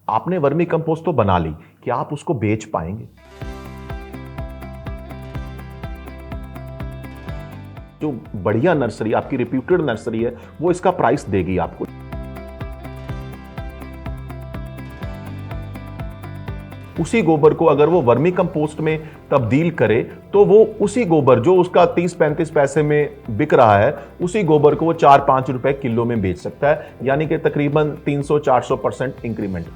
आपने vermi compost तो बना ली, क्या आप उसको बेच पाएंगे? जो बढ़िया नर्सरी, आपकी रिप्यूटेड नर्सरी है, वो इसका प्राइस देगी आपको। उसी गोबर को अगर वो वर्मी कंपोस्ट में तब्दील करे तो वो उसी गोबर जो उसका 30-35 पैसे में बिक रहा है, उसी गोबर को वो 4-5 रुपए किलो में बेच सकता है, यानी कि तकरीबन 300-400% इंक्रीमेंट।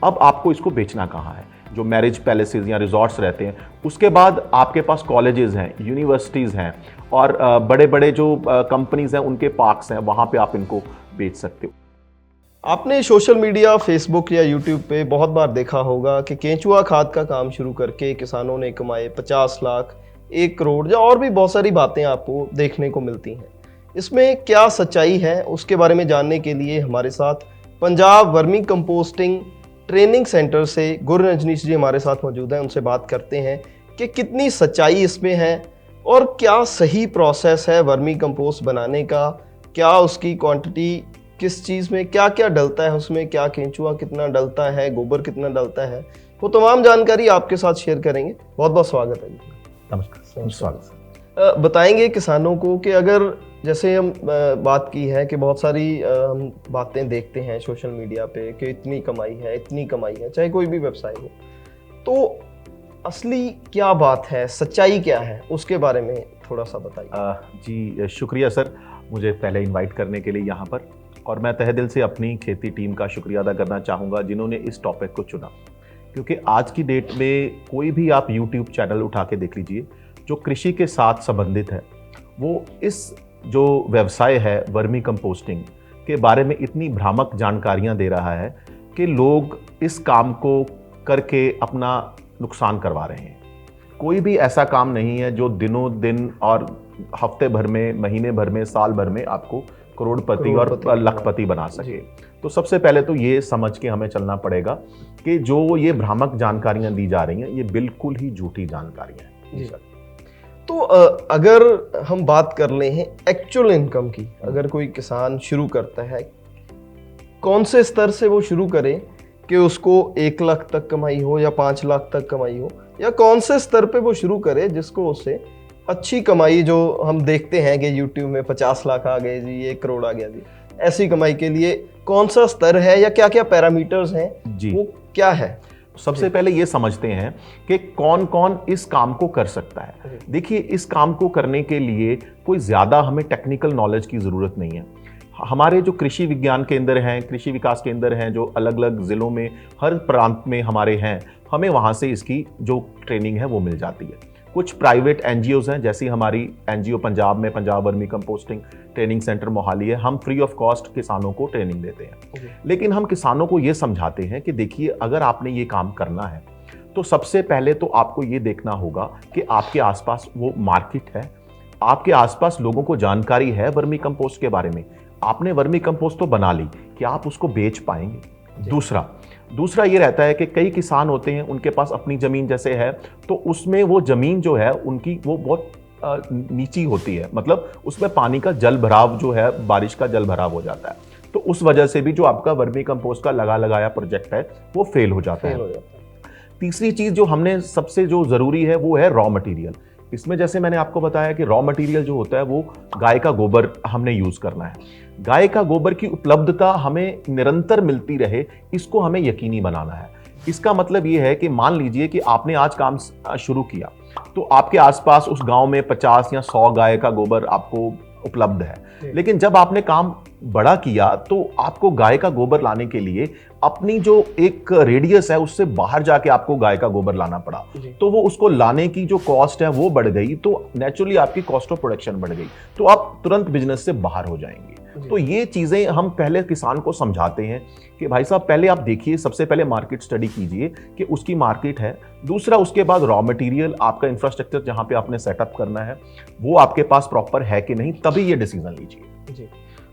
अब आपको इसको बेचना कहाँ है? जो मैरिज पैलेसेस या रिजॉर्ट्स रहते हैं, उसके बाद आपके पास कॉलेजेस हैं, यूनिवर्सिटीज़ हैं और बड़े बड़े जो कंपनीज हैं उनके पार्क्स हैं, वहाँ पे आप इनको बेच सकते हो। आपने सोशल मीडिया, फेसबुक या यूट्यूब पे बहुत बार देखा होगा कि केंचुआ खाद का काम शुरू करके किसानों ने कमाए 50 लाख, 1 करोड़ या और भी बहुत सारी बातें आपको देखने को मिलती हैं। इसमें क्या सच्चाई है, उसके बारे में जानने के लिए हमारे साथ Punjab vermi composting training centre से गुर रजनीश जी हमारे साथ मौजूद हैं। उनसे बात करते हैं कि कितनी सच्चाई इसमें है और क्या सही प्रोसेस है वर्मी कंपोस्ट बनाने का, क्या उसकी क्वांटिटी किस चीज़ में क्या क्या डलता है, उसमें क्या केंचुआ कितना डलता है, गोबर कितना डलता है, वो तमाम जानकारी आपके साथ शेयर करेंगे। बहुत बहुत स्वागत है। नमस्कार। स्वागत। बताएंगे किसानों को कि अगर जैसे हम बात की है कि बहुत सारी हम बातें देखते हैं सोशल मीडिया पे कि इतनी कमाई है, इतनी कमाई है, चाहे कोई भी व्यवसाय हो, तो असली क्या बात है, सच्चाई क्या है, उसके बारे में थोड़ा सा बताइए। जी शुक्रिया सर, मुझे पहले इनवाइट करने के लिए यहाँ पर, और मैं तहे दिल से अपनी खेती टीम का शुक्रिया अदा करना चाहूँगा जिन्होंने इस टॉपिक को चुना, क्योंकि आज की डेट में कोई भी आप यूट्यूब चैनल उठा के देख लीजिए जो कृषि के साथ संबंधित है, वो इस जो व्यवसाय है वर्मी कंपोस्टिंग के बारे में इतनी भ्रामक जानकारियाँ दे रहा है कि लोग इस काम को करके अपना नुकसान करवा रहे हैं। कोई भी ऐसा काम नहीं है जो दिनों दिन और हफ्ते भर में, महीने भर में, साल भर में आपको करोड़पति और लखपति बना सके। तो सबसे पहले तो ये समझ के हमें चलना पड़ेगा कि जो ये भ्रामक जानकारियां दी जा रही हैं, ये बिल्कुल ही झूठी जानकारियां हैं। जी सर। तो अगर हम बात कर ले हैं एक्चुअल इनकम की, अगर कोई किसान शुरू करता है, कौन से स्तर से वो शुरू करे कि उसको 1 लाख तक कमाई हो या 5 लाख तक कमाई हो, या कौन से स्तर पे वो शुरू करे जिसको उससे अच्छी कमाई, जो हम देखते हैं कि YouTube में 50 लाख आ गए जी, 1 करोड़ आ गया जी, ऐसी कमाई के लिए कौन सा स्तर है या क्या क्या पैरामीटर्स हैं जी, वो क्या है? सबसे पहले ये समझते हैं कि कौन कौन इस काम को कर सकता है। देखिए, इस काम को करने के लिए कोई ज़्यादा हमें टेक्निकल नॉलेज की ज़रूरत नहीं है। हमारे जो कृषि विज्ञान केंद्र हैं, कृषि विकास केंद्र हैं, जो अलग अलग ज़िलों में, हर प्रांत में हमारे हैं, हमें वहाँ से इसकी जो ट्रेनिंग है वो मिल जाती है। कुछ प्राइवेट एनजीओज़ हैं, जैसी हमारी एनजीओ पंजाब में Punjab vermi composting training centre Mohali है, हम फ्री ऑफ कॉस्ट किसानों को ट्रेनिंग देते हैं। लेकिन हम किसानों को ये समझाते हैं कि देखिए, अगर आपने ये काम करना है तो सबसे पहले तो आपको ये देखना होगा कि आपके आसपास वो मार्केट है, आपके आसपास लोगों को जानकारी है वर्मी कंपोस्ट के बारे में। आपने वर्मी कंपोस्ट तो बना ली, क्या आप उसको बेच पाएंगे? दूसरा ये रहता है कि कई किसान होते हैं, उनके पास अपनी ज़मीन जैसे है, तो उसमें वो ज़मीन जो है उनकी वो बहुत नीची होती है, मतलब उसमें पानी का जल भराव जो है, बारिश का जल भराव हो जाता है, तो उस वजह से भी जो आपका वर्मी कंपोस्ट का लगाया प्रोजेक्ट है वो फेल हो जाता है। तीसरी चीज़ जो हमने सबसे जो ज़रूरी है वो है रॉ मटेरियल। इसमें जैसे मैंने आपको बताया कि रॉ मटेरियल जो होता है वो गाय का गोबर हमने यूज़ करना है। गाय का गोबर की उपलब्धता हमें निरंतर मिलती रहे, इसको हमें यकीनी बनाना है। इसका मतलब ये है कि मान लीजिए कि आपने आज काम शुरू किया, तो आपके आसपास उस गांव में 50 या 100 गाय का गोबर आपको उपलब्ध है, लेकिन जब आपने काम बड़ा किया तो आपको गाय का गोबर लाने के लिए अपनी जो एक रेडियस है उससे बाहर जाके आपको गाय का गोबर लाना पड़ा, तो वो उसको लाने की जो कॉस्ट है वो बढ़ गई, तो नेचुरली आपकी कॉस्ट ऑफ प्रोडक्शन बढ़ गई, तो आप तुरंत बिजनेस से बाहर हो जाएंगे। तो ये चीजें हम पहले किसान को समझाते हैं कि भाई साहब, पहले आप देखिए, सबसे पहले मार्केट स्टडी कीजिए कि उसकी मार्केट है। दूसरा, उसके बाद रॉ मटेरियल, आपका इंफ्रास्ट्रक्चर जहां पे आपने सेटअप करना है वो आपके पास प्रॉपर है कि नहीं, तभी ये डिसीजन लीजिए। जी।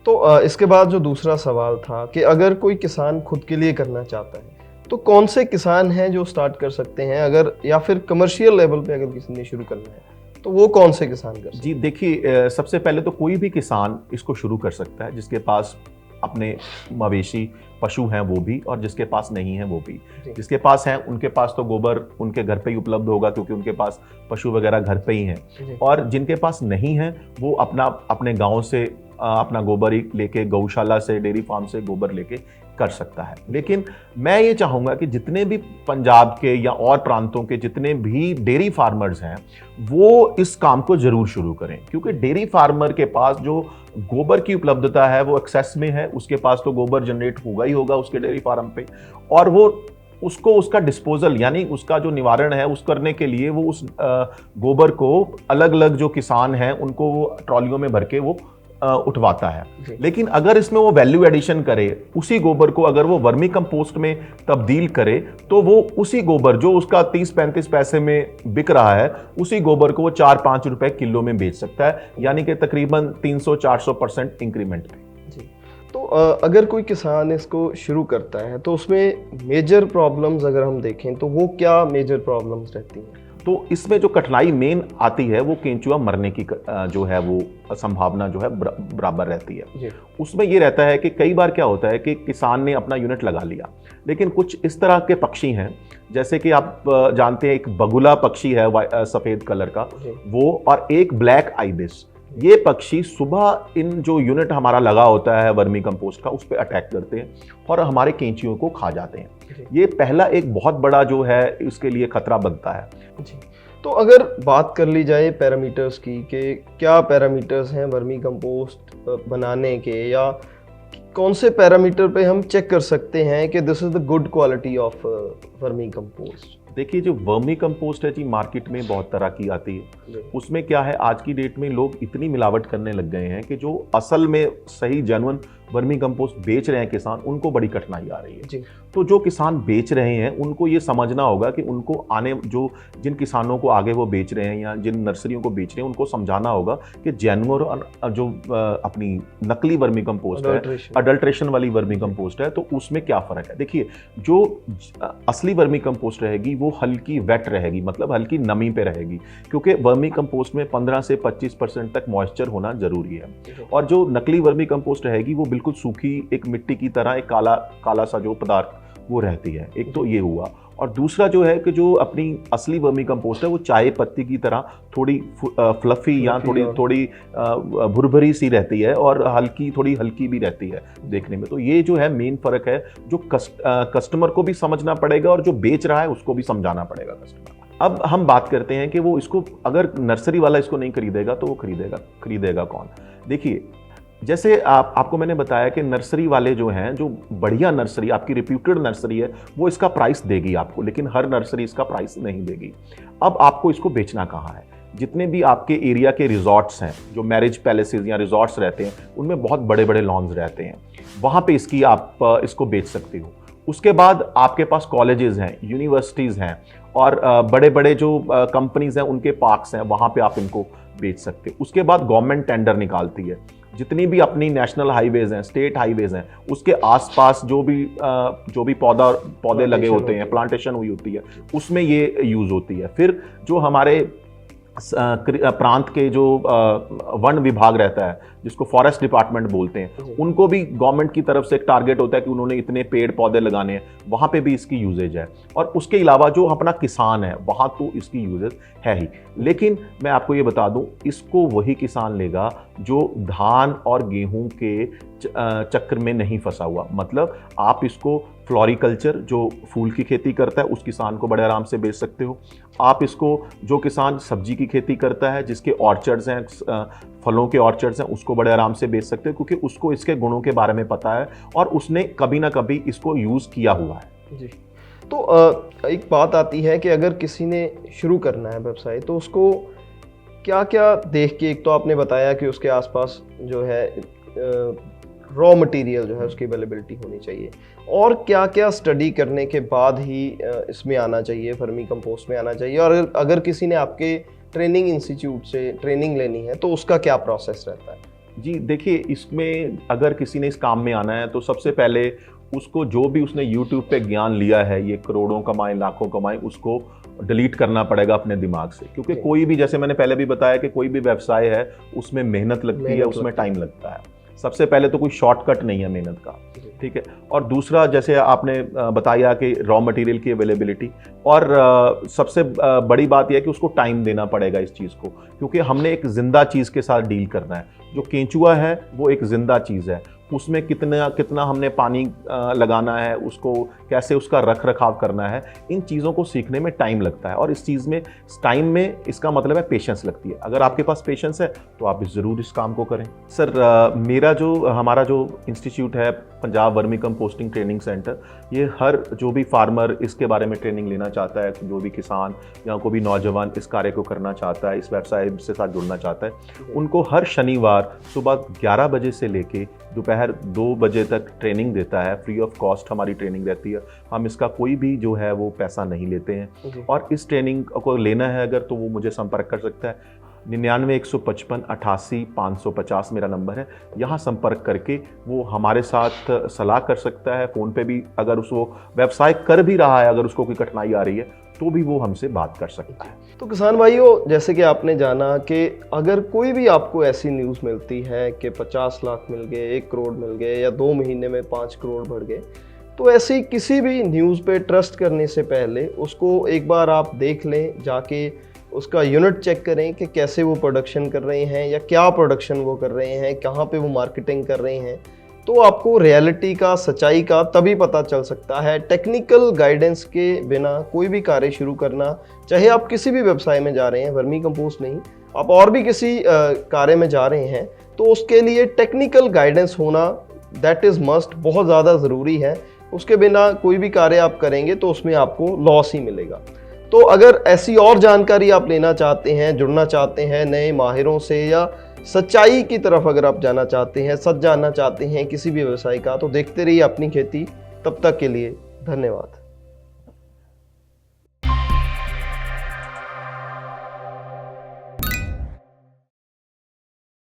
तो इसके बाद जो दूसरा सवाल था कि अगर कोई किसान खुद के लिए करना चाहता है तो कौन से किसान हैं जो स्टार्ट कर सकते हैं, अगर या फिर कमर्शियल लेवल पे अगर किसी ने शुरू करना है तो वो कौन से किसान कर सकते हैं? जी देखिए, सबसे पहले तो कोई भी किसान इसको शुरू कर सकता है जिसके पास अपने मवेशी पशु हैं वो भी, और जिसके पास नहीं है वो भी। जी। जिसके पास है उनके पास तो गोबर उनके घर पे ही उपलब्ध होगा, क्योंकि उनके पास पशु वगैरह घर पे ही हैं। जी। और जिनके पास नहीं है वो अपने गांव से अपना गोबर ही लेके, गौशाला से, डेयरी फार्म से गोबर लेके कर सकता है। लेकिन मैं ये चाहूँगा कि जितने भी पंजाब के या और प्रांतों के जितने भी डेयरी फार्मर्स हैं वो इस काम को जरूर शुरू करें, क्योंकि डेयरी फार्मर के पास जो गोबर की उपलब्धता है वो एक्सेस में है, उसके पास तो गोबर जनरेट होगा ही होगा उसके डेयरी फार्म पे, और वो उसको उसका डिस्पोजल यानी उसका जो निवारण है उस करने के लिए वो उस गोबर को अलग अलग जो किसान हैं उनको वो ट्रॉलियों में भर के वो उठवाता है। लेकिन अगर इसमें वो वैल्यू एडिशन करे, उसी गोबर को अगर वो वर्मी कंपोस्ट में तब्दील करे, तो वो उसी गोबर जो उसका 30-35 पैसे में बिक रहा है, उसी गोबर को वो 4-5 रुपए किलो में बेच सकता है, यानी कि तकरीबन 300-400% इंक्रीमेंट पे। जी। तो अगर कोई किसान इसको शुरू करता है तो उसमें मेजर प्रॉब्लम्स अगर हम देखें तो वो क्या मेजर प्रॉब्लम्स रहती हैं? तो इसमें जो कठिनाई मेन आती है वो केंचुआ मरने की जो है वो संभावना जो है बराबर रहती है। उसमें ये रहता है कि कई बार क्या होता है कि किसान ने अपना यूनिट लगा लिया, लेकिन कुछ इस तरह के पक्षी हैं, जैसे कि आप जानते हैं एक बगुला पक्षी है सफ़ेद कलर का वो, और एक ब्लैक आइबिस। ये पक्षी सुबह इन जो यूनिट हमारा लगा होता है वर्मी कंपोस्ट का उस पर अटैक करते हैं और हमारे केंचियों को खा जाते हैं। ये पहला एक बहुत बड़ा जो है इसके लिए खतरा बनता है। जी। तो अगर बात कर ली जाए पैरामीटर्स की कि क्या पैरामीटर्स हैं वर्मी कंपोस्ट बनाने के, या कौन से पैरामीटर पे हम चेक कर सकते हैं कि this is the good quality of vermi compost? देखिए, जो वर्मी कंपोस्ट है जी मार्केट में बहुत तरह की आती है। उसमें क्या है, आज की डेट में लोग इतनी मिलावट करने लग गए हैं कि जो असल में सही जेन्युइन वर्मी कंपोस्ट बेच रहे हैं किसान, उनको बड़ी कठिनाई आ रही है जी। तो जो किसान बेच रहे हैं उनको ये समझना होगा कि उनको जिन किसानों को आगे वो बेच रहे हैं या जिन नर्सरियों को बेच रहे हैं उनको समझाना होगा कि जेन्युइन और जो अपनी नकली वर्मी कंपोस्ट है, अडल्ट्रेशन वाली वर्मी कंपोस्ट है, तो उसमें क्या फ़र्क है। देखिए, जो असली वर्मी कंपोस्ट रहेगी वो हल्की वेट रहेगी, मतलब हल्की नमी पे रहेगी, क्योंकि वर्मी कंपोस्ट में 15 से 25% तक मॉइस्चर होना जरूरी है। और जो नकली वर्मी कंपोस्ट रहेगी वो बिल्कुल सूखी एक मिट्टी की तरह एक काला सा जो पदार्थ वो रहती है। एक तो ये हुआ, और दूसरा जो है कि जो अपनी असली वर्मी कंपोस्ट है वो चाय पत्ती की तरह थोड़ी फ्लफी या थोड़ी भुरभरी सी रहती है, और थोड़ी हल्की भी रहती है देखने में। तो ये जो है मेन फ़र्क है, जो कस्टमर को भी समझना पड़ेगा और जो बेच रहा है उसको भी समझाना पड़ेगा कस्टमर। अब हम बात करते हैं कि वो इसको, अगर नर्सरी वाला इसको नहीं खरीदेगा तो वो खरीदेगा कौन। देखिए, जैसे आपको मैंने बताया कि नर्सरी वाले जो हैं, जो बढ़िया नर्सरी, आपकी रिप्यूटेड नर्सरी है, वो इसका प्राइस देगी आपको, लेकिन हर नर्सरी इसका प्राइस नहीं देगी। अब आपको इसको बेचना कहाँ है। जितने भी आपके एरिया के रिजॉर्ट्स हैं, जो मैरिज पैलेसेस या रिजॉर्ट्स रहते हैं, उनमें बहुत बड़े बड़े लॉन्स रहते हैं, वहाँ पे आप इसको बेच सकते हो। उसके बाद आपके पास कॉलेजेस हैं, यूनिवर्सिटीज़ हैं, और बड़े बड़े जो कंपनीज हैं उनके पार्क्स हैं, वहाँ पे आप इनको बेच सकते हो। उसके बाद गवर्नमेंट टेंडर निकालती है, जितनी भी अपनी नेशनल हाईवेज हैं, स्टेट हाईवेज हैं, उसके आसपास जो भी पौधे लगे होते हैं, प्लांटेशन हुई होती है, उसमें ये यूज़ होती है। फिर जो हमारे प्रांत के जो वन विभाग रहता है, जिसको फॉरेस्ट डिपार्टमेंट बोलते हैं, उनको भी गवर्नमेंट की तरफ से एक टारगेट होता है कि उन्होंने इतने पेड़ पौधे लगाने हैं, वहाँ पे भी इसकी यूजेज है। और उसके अलावा जो अपना किसान है, वहाँ तो इसकी यूजेज है ही। लेकिन मैं आपको ये बता दूं, इसको वही किसान लेगा जो धान और गेहूं के चक्कर में नहीं फंसा हुआ। मतलब आप इसको फ्लोरिकल्चर, जो फूल की खेती करता है, उस किसान को बड़े आराम से बेच सकते हो। आप इसको, जो किसान सब्जी की खेती करता है, जिसके ऑर्चर्ड्स हैं, फलों के ऑर्चर्ड्स हैं, उसको बड़े आराम से बेच सकते हो, क्योंकि उसको इसके गुणों के बारे में पता है और उसने कभी ना कभी इसको यूज़ किया हुआ है जी। तो एक बात आती है कि अगर किसी ने शुरू करना है व्यवसाय, तो उसको क्या क्या देख के, एक तो आपने बताया कि उसके आसपास जो है रॉ मटेरियल जो है उसकी अवेलेबिलिटी होनी चाहिए, और क्या क्या स्टडी करने के बाद ही इसमें आना चाहिए, वर्मी कंपोस्ट में आना चाहिए। और अगर किसी ने आपके ट्रेनिंग इंस्टीट्यूट से ट्रेनिंग लेनी है तो उसका क्या प्रोसेस रहता है? जी देखिए, इसमें अगर किसी ने इस काम में आना है तो सबसे पहले उसको जो भी उसने YouTube पे ज्ञान लिया है, ये करोड़ों कमाए लाखों कमाए, उसको डिलीट करना पड़ेगा अपने दिमाग से। क्योंकि कोई भी, जैसे मैंने पहले भी बताया कि कोई भी व्यवसाय है उसमें मेहनत लगती है, उसमें टाइम लगता है। सबसे पहले तो कोई शॉर्टकट नहीं है मेहनत का, ठीक है। और दूसरा, जैसे आपने बताया कि रॉ मटेरियल की अवेलेबिलिटी, और सबसे बड़ी बात यह है कि उसको टाइम देना पड़ेगा इस चीज़ को, क्योंकि हमने एक जिंदा चीज़ के साथ डील करना है। जो केंचुआ है वो एक जिंदा चीज़ है, उसमें कितना हमने पानी लगाना है, उसको कैसे उसका रख रखाव करना है, इन चीज़ों को सीखने में टाइम लगता है। और इस चीज़ में टाइम में इसका मतलब है पेशेंस लगती है। अगर आपके पास पेशेंस है तो आप ज़रूर इस काम को करें। सर, हमारा जो इंस्टीट्यूट है Punjab vermi composting training centre, ये हर जो भी फार्मर इसके बारे में ट्रेनिंग लेना चाहता है, जो भी किसान या कोई भी नौजवान इस कार्य को करना चाहता है, इस व्यवसाय से साथ जुड़ना चाहता है, उनको हर शनिवार सुबह 11 बजे से लेके दोपहर 2 बजे तक ट्रेनिंग देता है। फ्री ऑफ कॉस्ट हमारी ट्रेनिंग रहती है, हम इसका कोई भी जो है वो पैसा नहीं लेते हैं। और इस ट्रेनिंग को लेना है अगर, तो वो मुझे संपर्क कर सकता है। 99 155 88 550 मेरा नंबर है। यहाँ संपर्क करके वो हमारे साथ सलाह कर सकता है। फ़ोन पे भी अगर उसको व्यवसाय कर भी रहा है, अगर उसको कोई कठिनाई आ रही है, तो भी वो हमसे बात कर सकता है। तो किसान भाइयों, जैसे कि आपने जाना कि अगर कोई भी आपको ऐसी न्यूज़ मिलती है कि 50 लाख मिल गए, 1 करोड़ मिल गए, या 2 महीने में 5 करोड़ बढ़ गए, तो ऐसी किसी भी न्यूज़ पे ट्रस्ट करने से पहले उसको एक बार आप देख लें, जाके उसका यूनिट चेक करें कि कैसे वो प्रोडक्शन कर रहे हैं या क्या प्रोडक्शन वो कर रहे हैं, कहाँ पे वो मार्केटिंग कर रहे हैं। तो आपको रियलिटी का, सच्चाई का तभी पता चल सकता है। टेक्निकल गाइडेंस के बिना कोई भी कार्य शुरू करना, चाहे आप किसी भी व्यवसाय में जा रहे हैं, वर्मी कंपोस्ट नहीं, आप और भी किसी कार्य में जा रहे हैं, तो उसके लिए टेक्निकल गाइडेंस होना दैट इज़ मस्ट, बहुत ज़्यादा ज़रूरी है। उसके बिना कोई भी कार्य आप करेंगे तो उसमें आपको लॉस ही मिलेगा। तो अगर ऐसी और जानकारी आप लेना चाहते हैं, जुड़ना चाहते हैं नए माहिरों से, या सच्चाई की तरफ अगर आप जाना चाहते हैं, सच जानना चाहते हैं किसी भी व्यवसाय का, तो देखते रहिए अपनी खेती। तब तक के लिए धन्यवाद।